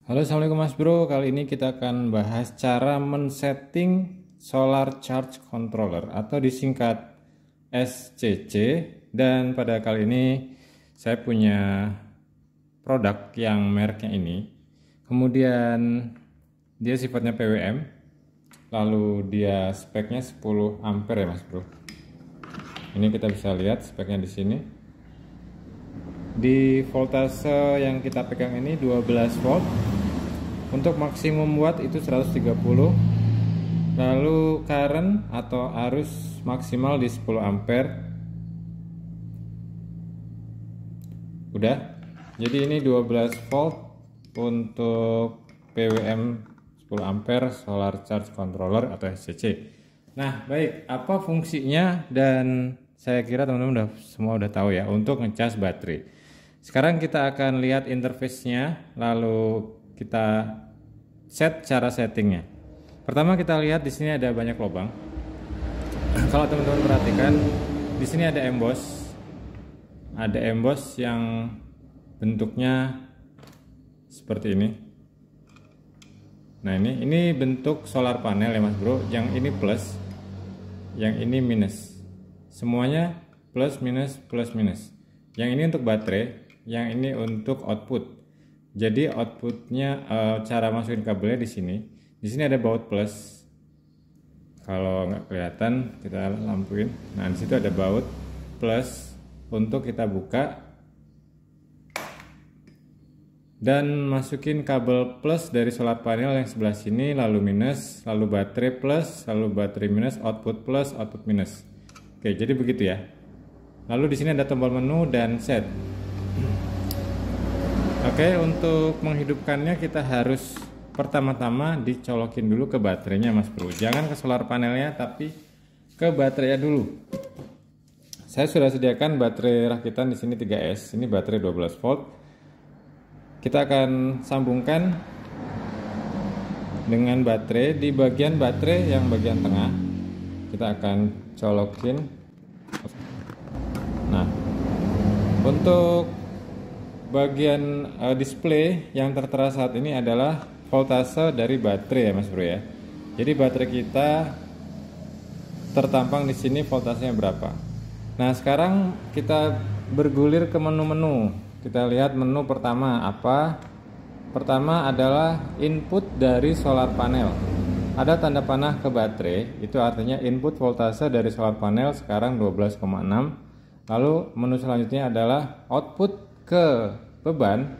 Halo, assalamualaikum Mas Bro. Kali ini kita akan bahas cara men-setting solar charge controller atau disingkat SCC. Dan pada kali ini saya punya produk yang mereknya ini. Kemudian dia sifatnya PWM. Lalu dia speknya 10 ampere ya Mas Bro. Ini kita bisa lihat speknya di sini. Di voltase yang kita pegang ini 12 volt. Untuk maksimum watt itu 130. Lalu current atau arus maksimal di 10 ampere. Udah. Jadi ini 12 volt untuk PWM 10 ampere solar charge controller atau SCC. Nah, baik, apa fungsinya? Dan saya kira teman-teman semua udah tahu ya, untuk ngecas baterai. Sekarang kita akan lihat interface-nya, lalu kita set cara settingnya. Pertama kita lihat di sini ada banyak lubang. Kalau teman-teman perhatikan, di sini ada emboss. Ada emboss yang bentuknya seperti ini. Nah, ini bentuk solar panel ya Mas Bro. Yang ini plus, yang ini minus. Semuanya plus minus plus minus. Yang ini untuk baterai, yang ini untuk output. Jadi outputnya cara masukin kabelnya di sini. Di sini ada baut plus. Kalau nggak kelihatan kita lampuin. Nah, di situ ada baut plus untuk kita buka dan masukin kabel plus dari solar panel yang sebelah sini, lalu minus, lalu baterai plus, lalu baterai minus, output plus, output minus. Oke, jadi begitu ya. Lalu di sini ada tombol menu dan set. Oke, untuk menghidupkannya kita harus pertama-tama dicolokin dulu ke baterainya Mas Bro. Jangan ke solar panelnya tapi ke baterainya dulu. Saya sudah sediakan baterai rakitan di sini 3S. Ini baterai 12 volt. Kita akan sambungkan dengan baterai di bagian baterai yang bagian tengah. Kita akan colokin. Nah, untuk bagian display yang tertera saat ini adalah voltase dari baterai ya Mas Bro ya. Jadi baterai kita tertampang di sini voltasenya berapa. Nah, sekarang kita bergulir ke menu-menu. Kita lihat menu pertama apa? Pertama adalah input dari solar panel. Ada tanda panah ke baterai, itu artinya input voltase dari solar panel sekarang 12,6. Lalu menu selanjutnya adalah output ke beban,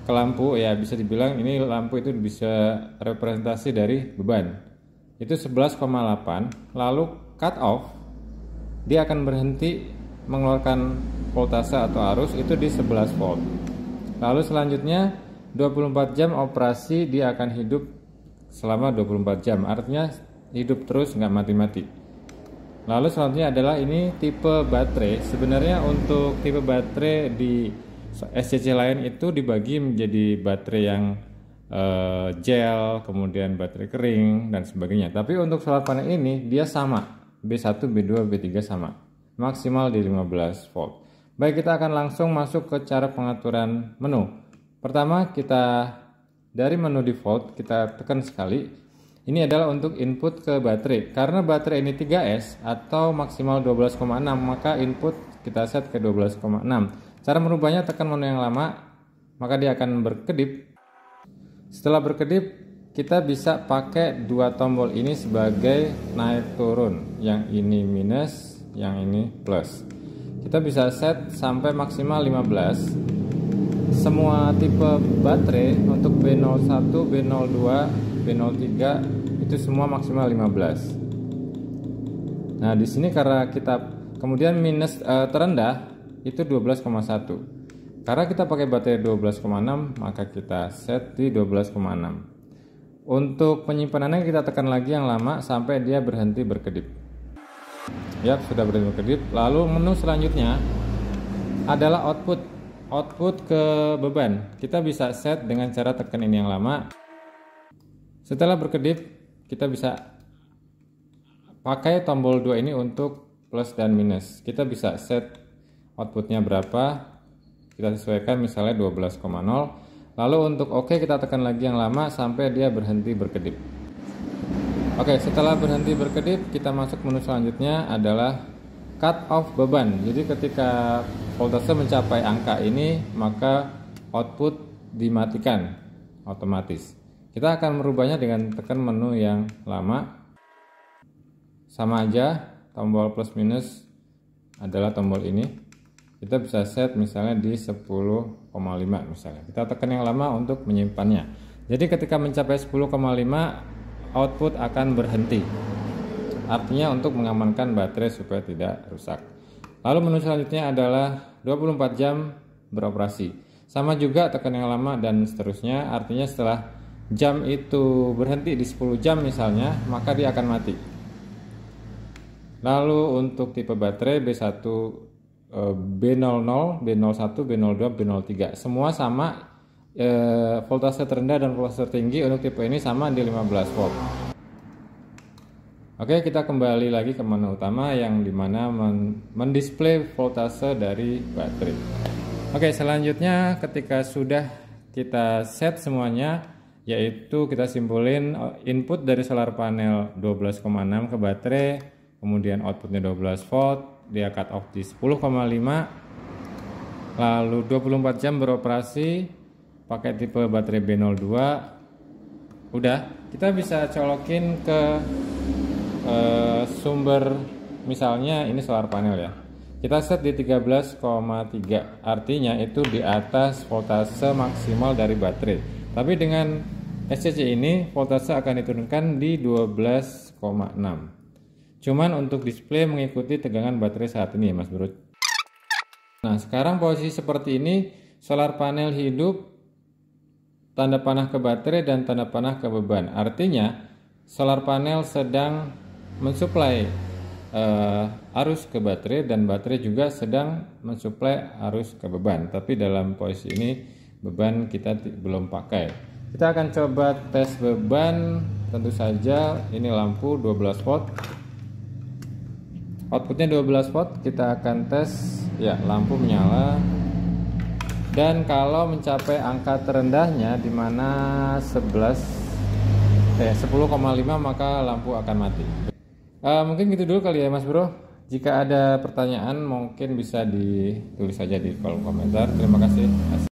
ke lampu ya, bisa dibilang ini lampu itu bisa representasi dari beban. Itu 11,8. Lalu cut off, dia akan berhenti mengeluarkan voltase atau arus itu di 11 volt. Lalu selanjutnya 24 jam operasi, dia akan hidup selama 24 jam. Artinya hidup terus, nggak mati-mati. Lalu selanjutnya adalah ini tipe baterai. Sebenarnya untuk tipe baterai di SCC lain itu dibagi menjadi baterai yang gel, kemudian baterai kering dan sebagainya. Tapi untuk solar panel ini dia sama, B1, B2, B3 sama, maksimal di 15 volt. Baik, kita akan langsung masuk ke cara pengaturan menu. Pertama, kita dari menu default kita tekan sekali. Ini adalah untuk input ke baterai. Karena baterai ini 3S atau maksimal 12,6, maka input kita set ke 12,6. Cara merubahnya, tekan menu yang lama, maka dia akan berkedip. Setelah berkedip, kita bisa pakai dua tombol ini sebagai naik turun. Yang ini minus, yang ini plus. Kita bisa set sampai maksimal 15. Semua tipe baterai untuk B01, B02, B03 itu semua maksimal 15. Nah, di sini karena kita kemudian minus terendah itu 12,1. Karena kita pakai baterai 12,6, maka kita set di 12,6. Untuk penyimpanannya kita tekan lagi yang lama sampai dia berhenti berkedip. Ya, sudah berhenti berkedip. Lalu menu selanjutnya adalah output ke beban. Kita bisa set dengan cara tekan ini yang lama. Setelah berkedip, kita bisa pakai tombol 2 ini untuk plus dan minus. Kita bisa set outputnya berapa, kita sesuaikan misalnya 12,0. Lalu untuk oke kita tekan lagi yang lama sampai dia berhenti berkedip. Oke, setelah berhenti berkedip kita masuk menu selanjutnya adalah cut off beban. Jadi ketika voltase mencapai angka ini maka output dimatikan otomatis. Kita akan merubahnya dengan tekan menu yang lama. Sama aja, tombol plus minus adalah tombol ini. Kita bisa set misalnya di 10,5 misalnya. Kita tekan yang lama untuk menyimpannya. Jadi ketika mencapai 10,5 output akan berhenti. Artinya untuk mengamankan baterai supaya tidak rusak. Lalu menu selanjutnya adalah 24 jam beroperasi. Sama juga tekan yang lama dan seterusnya. Artinya setelah jam itu berhenti di 10 jam misalnya, maka dia akan mati. Lalu untuk tipe baterai B1, B00, B01, B02, B03 semua sama, voltase terendah dan voltase tertinggi untuk tipe ini sama di 15 volt. Oke, kita kembali lagi ke menu utama yang dimana mendisplay voltase dari baterai. Oke, selanjutnya ketika sudah kita set semuanya, yaitu kita simpulin input dari solar panel 12,6 ke baterai, kemudian outputnya 12 volt, dia cut off di 10,5, lalu 24 jam beroperasi pakai tipe baterai B02. Udah, kita bisa colokin ke sumber, misalnya ini solar panel ya, kita set di 13,3, artinya itu di atas voltase maksimal dari baterai. Tapi dengan SCC ini voltase akan diturunkan di 12,6. Cuman untuk display mengikuti tegangan baterai saat ini, Mas Bro. Nah, sekarang posisi seperti ini, solar panel hidup, tanda panah ke baterai dan tanda panah ke beban. Artinya solar panel sedang mensuplai arus ke baterai dan baterai juga sedang mensuplai arus ke beban. Tapi dalam posisi ini beban kita belum pakai. Kita akan coba tes beban. Tentu saja ini lampu 12 volt. Outputnya 12 volt, kita akan tes ya, lampu menyala. Dan kalau mencapai angka terendahnya di mana 10,5 maka lampu akan mati. Mungkin gitu dulu kali ya Mas Bro. Jika ada pertanyaan mungkin bisa ditulis saja di kolom komentar. Terima kasih.